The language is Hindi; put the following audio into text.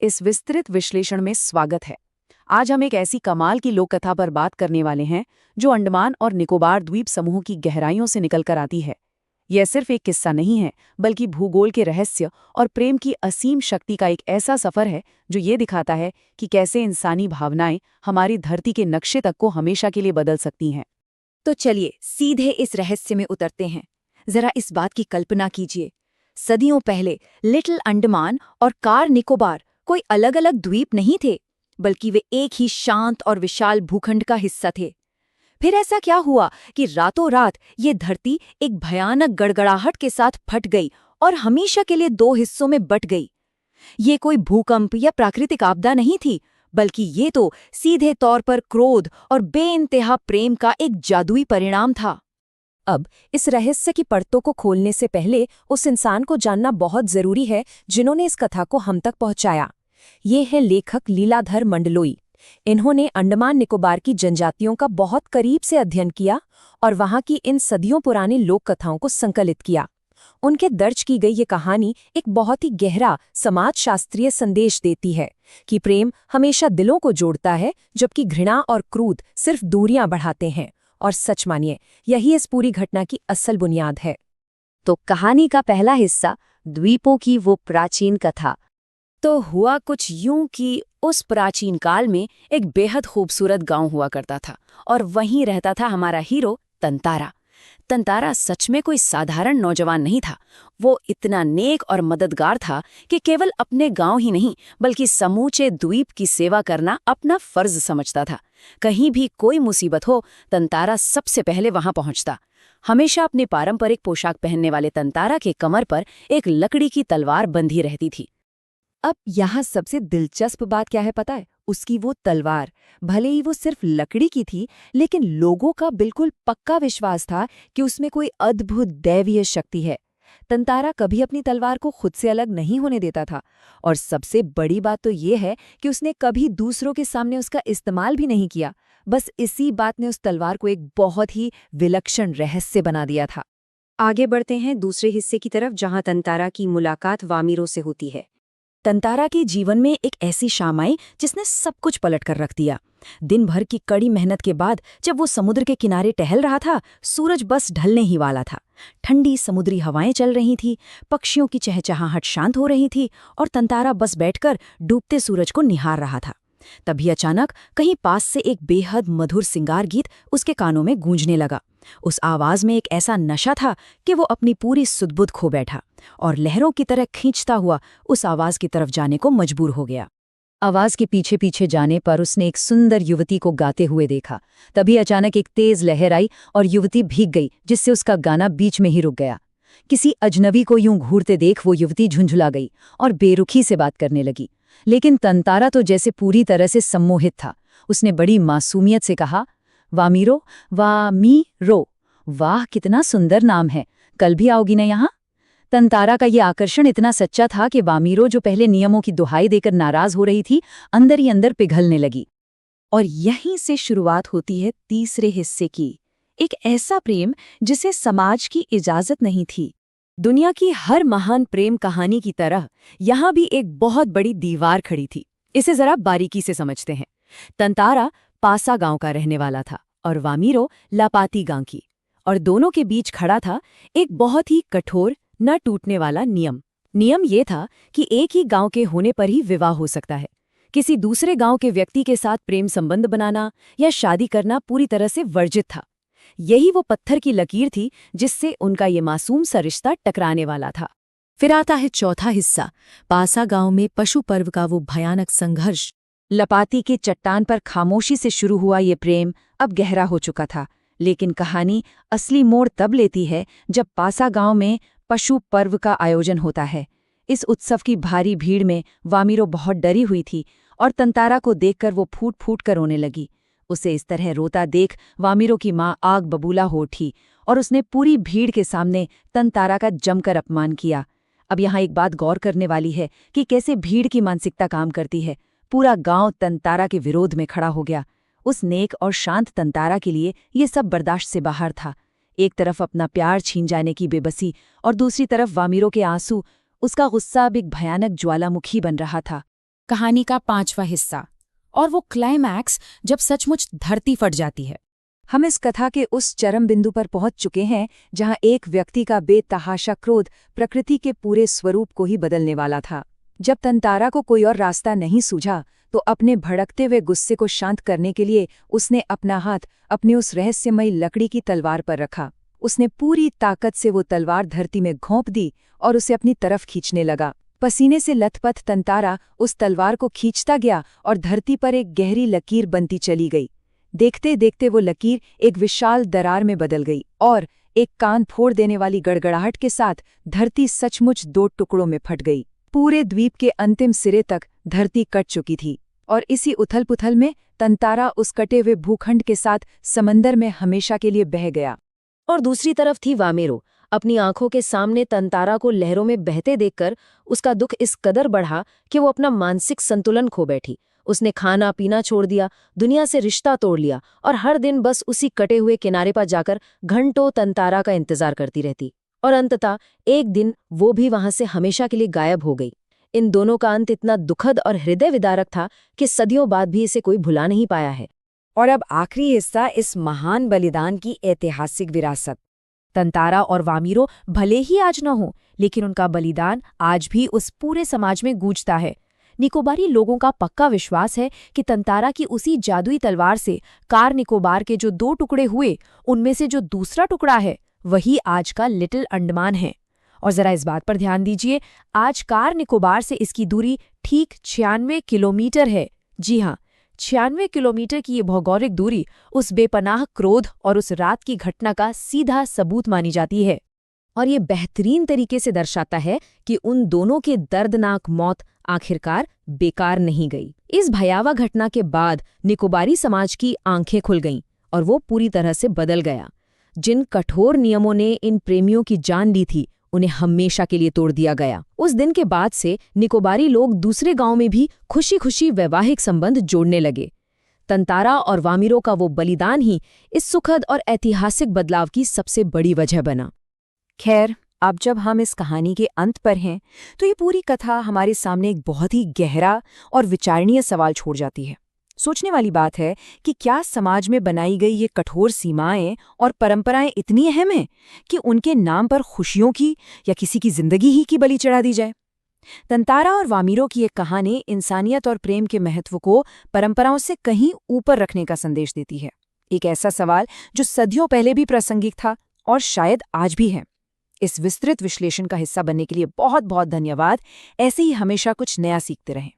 इस विस्तृत विश्लेषण में स्वागत है। आज हम एक ऐसी कमाल की लोक कथा पर बात करने वाले हैं जो अंडमान और निकोबार द्वीप समूह की गहराइयों से निकलकर आती है। यह सिर्फ एक किस्सा नहीं है, बल्कि भूगोल के रहस्य और प्रेम की असीम शक्ति का एक ऐसा सफर है जो ये दिखाता है कि कैसे इंसानी भावनाएं हमारी धरती के नक्शे तक को हमेशा के लिए बदल सकती हैं। तो चलिए सीधे इस रहस्य में उतरते हैं। जरा इस बात की कल्पना कीजिए, सदियों पहले लिटिल अंडमान और कार निकोबार कोई अलग अलग द्वीप नहीं थे, बल्कि वे एक ही शांत और विशाल भूखंड का हिस्सा थे। फिर ऐसा क्या हुआ कि रातों रात ये धरती एक भयानक गड़गड़ाहट के साथ फट गई और हमेशा के लिए दो हिस्सों में बट गई। ये कोई भूकंप या प्राकृतिक आपदा नहीं थी, बल्कि ये तो सीधे तौर पर क्रोध और बेइंतहा प्रेम का एक जादुई परिणाम था। अब इस रहस्य की परतों को खोलने से पहले उस इंसान को जानना बहुत जरूरी है जिन्होंने इस कथा को हम तक पहुंचाया। ये है लेखक लीलाधर मंडलोई। इन्होंने अंडमान निकोबार की जनजातियों का बहुत करीब से अध्ययन किया और वहां की इन सदियों पुरानी लोक कथाओं को संकलित किया। उनके दर्ज की गई ये कहानी एक बहुत ही गहरा समाजशास्त्रीय संदेश देती है कि प्रेम हमेशा दिलों को जोड़ता है, जबकि घृणा और क्रोध सिर्फ दूरियां बढ़ाते हैं। और सच मानिए, यही इस पूरी घटना की असल बुनियाद है। तो कहानी का पहला हिस्सा, द्वीपों की वो प्राचीन कथा। तो हुआ कुछ यूं कि उस प्राचीन काल में एक बेहद खूबसूरत गांव हुआ करता था और वहीं रहता था हमारा हीरो तंतारा। तंतारा सच में कोई साधारण नौजवान नहीं था। वो इतना नेक और मददगार था कि केवल अपने गांव ही नहीं, बल्कि समूचे द्वीप की सेवा करना अपना फर्ज समझता था। कहीं भी कोई मुसीबत हो, तंतारा सबसे पहले वहां पहुंचता। हमेशा अपनी पारंपरिक पोशाक पहनने वाले तंतारा के कमर पर एक लकड़ी की तलवार बंधी रहती थी। अब यहाँ सबसे दिलचस्प बात क्या है पता है? उसकी वो तलवार, भले ही वो सिर्फ लकड़ी की थी, लेकिन लोगों का बिल्कुल पक्का विश्वास था कि उसमें कोई अद्भुत दैवीय शक्ति है। तंतारा कभी अपनी तलवार को खुद से अलग नहीं होने देता था, और सबसे बड़ी बात तो ये है कि उसने कभी दूसरों के सामने उसका इस्तेमाल भी नहीं किया। बस इसी बात ने उस तलवार को एक बहुत ही विलक्षण रहस्य बना दिया था। आगे बढ़ते हैं दूसरे हिस्से की तरफ, जहां तंतारा की मुलाकात वामिरो से होती है। तंतारा के जीवन में एक ऐसी शाम आई जिसने सब कुछ पलट कर रख दिया। दिन भर की कड़ी मेहनत के बाद जब वो समुद्र के किनारे टहल रहा था, सूरज बस ढलने ही वाला था। ठंडी समुद्री हवाएं चल रही थीं, पक्षियों की चहचहाहट शांत हो रही थी और तंतारा बस बैठकर डूबते सूरज को निहार रहा था। तभी अचानक कहीं पास से एक बेहद मधुर सिंगार गीत उसके कानों में गूंजने लगा। उस आवाज में एक ऐसा नशा था कि वो अपनी पूरी सुध-बुध खो बैठा और लहरों की तरह खींचता हुआ उस आवाज की तरफ जाने को मजबूर हो गया। आवाज के पीछे पीछे जाने पर उसने एक सुंदर युवती को गाते हुए देखा। तभी अचानक एक तेज लहर आई और युवती भीग गई, जिससे उसका गाना बीच में ही रुक गया। किसी अजनबी को यूं घूरते देख वो युवती झुंझुला गई और बेरुखी से बात करने लगी। लेकिन तंतारा तो जैसे पूरी तरह से सम्मोहित था। उसने बड़ी मासूमियत से कहा, वामीरो, वामीरो, वाह कितना सुंदर नाम है, कल भी आओगी ना यहाँ? तंतारा का ये आकर्षण इतना सच्चा था कि वामीरो, जो पहले नियमों की दुहाई देकर नाराज हो रही थी, अंदर ही अंदर पिघलने लगी। और यहीं से शुरुआत होती है तीसरे हिस्से की। एक ऐसा प्रेम जिसे समाज की इजाजत नहीं थी। दुनिया की हर महान प्रेम कहानी की तरह यहाँ भी एक बहुत बड़ी दीवार खड़ी थी। इसे जरा बारीकी से समझते हैं। तंतारा पासा गांव का रहने वाला था और वामीरो लापाती गांव की, और दोनों के बीच खड़ा था एक बहुत ही कठोर, न टूटने वाला नियम। नियम ये था कि एक ही गांव के होने पर ही विवाह हो सकता है। किसी दूसरे गांव के व्यक्ति के साथ प्रेम संबंध बनाना या शादी करना पूरी तरह से वर्जित था। यही वो पत्थर की लकीर थी जिससे उनका ये मासूम सा रिश्ता टकराने वाला था। फिर आता है चौथा हिस्सा, पासा गांव में पशु पर्व का वो भयानक संघर्ष। लपाती की चट्टान पर खामोशी से शुरू हुआ ये प्रेम अब गहरा हो चुका था, लेकिन कहानी असली मोड़ तब लेती है जब पासा गांव में पशु पर्व का आयोजन होता है। इस उत्सव की भारी भीड़ में वामीरो बहुत डरी हुई थी और तंतारा को देखकर वो फूट फूट कर रोने लगी। उसे इस तरह रोता देख वामीरो की माँ आग बबूला हो उठी और उसने पूरी भीड़ के सामने तंतारा का जमकर अपमान किया। अब यहाँ एक बात गौर करने वाली है कि कैसे भीड़ की मानसिकता काम करती है। पूरा गांव तंतारा के विरोध में खड़ा हो गया। उस नेक और शांत तंतारा के लिए ये सब बर्दाश्त से बाहर था। एक तरफ अपना प्यार छीन जाने की बेबसी और दूसरी तरफ वामीरो के आंसू। उसका गुस्सा अब एक भयानक ज्वालामुखी बन रहा था। कहानी का 5वां हिस्सा, और वो क्लाइमैक्स जब सचमुच धरती फट जाती है। हम इस कथा के उस चरम बिंदु पर पहुंच चुके हैं जहां एक व्यक्ति का बेतहाशा क्रोध प्रकृति के पूरे स्वरूप को ही बदलने वाला था। जब तंतारा को कोई और रास्ता नहीं सूझा तो अपने भड़कते हुए गुस्से को शांत करने के लिए उसने अपना हाथ अपने उस रहस्यमयी लकड़ी की तलवार पर रखा। उसने पूरी ताकत से वो तलवार धरती में घोंप दी और उसे अपनी तरफ खींचने लगा। पसीने से लथपथ तंतारा उस तलवार को खींचता गया और धरती पर एक गहरी लकीर बनती चली गई। देखते देखते वो लकीर एक विशाल दरार में बदल गई और एक कान फोड़ देने वाली गड़गड़ाहट के साथ धरती सचमुच 2 टुकड़ों में फट गई। पूरे द्वीप के अंतिम सिरे तक धरती कट चुकी थी और इसी उथल-पुथल में तंतारा उस कटे हुए भूखंड के साथ समंदर में हमेशा के लिए बह गया। और दूसरी तरफ थी वामेरो। अपनी आंखों के सामने तंतारा को लहरों में बहते देखकर उसका दुख इस कदर बढ़ा कि वो अपना मानसिक संतुलन खो बैठी। उसने खाना पीना छोड़ दिया, दुनिया से रिश्ता तोड़ लिया और हर दिन बस उसी कटे हुए किनारे पर जाकर घंटों तंतारा का इंतजार करती रहती। और अंततः एक दिन वो भी वहां से हमेशा के लिए गायब हो गई। इन दोनों का अंत इतना दुखद और हृदय विदारक था कि सदियों बाद भी इसे कोई भुला नहीं पाया है। और अब आखिरी हिस्सा, इस महान बलिदान की ऐतिहासिक विरासत। तंतारा और वामीरो भले ही आज न हो, लेकिन उनका बलिदान आज भी उस पूरे समाज में गूंजता है। निकोबारी लोगों का पक्का विश्वास है कि तंतारा की उसी जादुई तलवार से कार निकोबार के जो 2 टुकड़े हुए, उनमें से जो दूसरा टुकड़ा है वही आज का लिटिल अंडमान है। और जरा इस बात पर ध्यान दीजिए, आज कार निकोबार से इसकी दूरी ठीक 96 किलोमीटर है। जी हाँ, 96 किलोमीटर की ये भौगोलिक दूरी उस बेपनाह क्रोध और उस रात की घटना का सीधा सबूत मानी जाती है। और ये बेहतरीन तरीके से दर्शाता है कि उन दोनों के दर्दनाक मौत आखिरकार बेकार नहीं गई। इस भयावह घटना के बाद निकोबारी समाज की आंखें खुल गईं और वो पूरी तरह से बदल गया। जिन कठोर नियमों ने इन प्रेमियों की जान ली थी, उन्हें हमेशा के लिए तोड़ दिया गया। उस दिन के बाद से निकोबारी लोग दूसरे गांव में भी खुशी खुशी वैवाहिक संबंध जोड़ने लगे। तंतारा और वामीरो का वो बलिदान ही इस सुखद और ऐतिहासिक बदलाव की सबसे बड़ी वजह बना। खैर, अब जब हम इस कहानी के अंत पर हैं, तो ये पूरी कथा हमारे सामने एक बहुत ही गहरा और विचारणीय सवाल छोड़ जाती है। सोचने वाली बात है कि क्या समाज में बनाई गई ये कठोर सीमाएं और परंपराएं इतनी अहम हैं कि उनके नाम पर खुशियों की या किसी की जिंदगी ही की बलि चढ़ा दी जाए? तंतारा और वामीरो की एक कहानी इंसानियत और प्रेम के महत्व को परंपराओं से कहीं ऊपर रखने का संदेश देती है। एक ऐसा सवाल जो सदियों पहले भी प्रासंगिक था और शायद आज भी है। इस विस्तृत विश्लेषण का हिस्सा बनने के लिए बहुत बहुत धन्यवाद। ऐसे ही हमेशा कुछ नया सीखते रहें।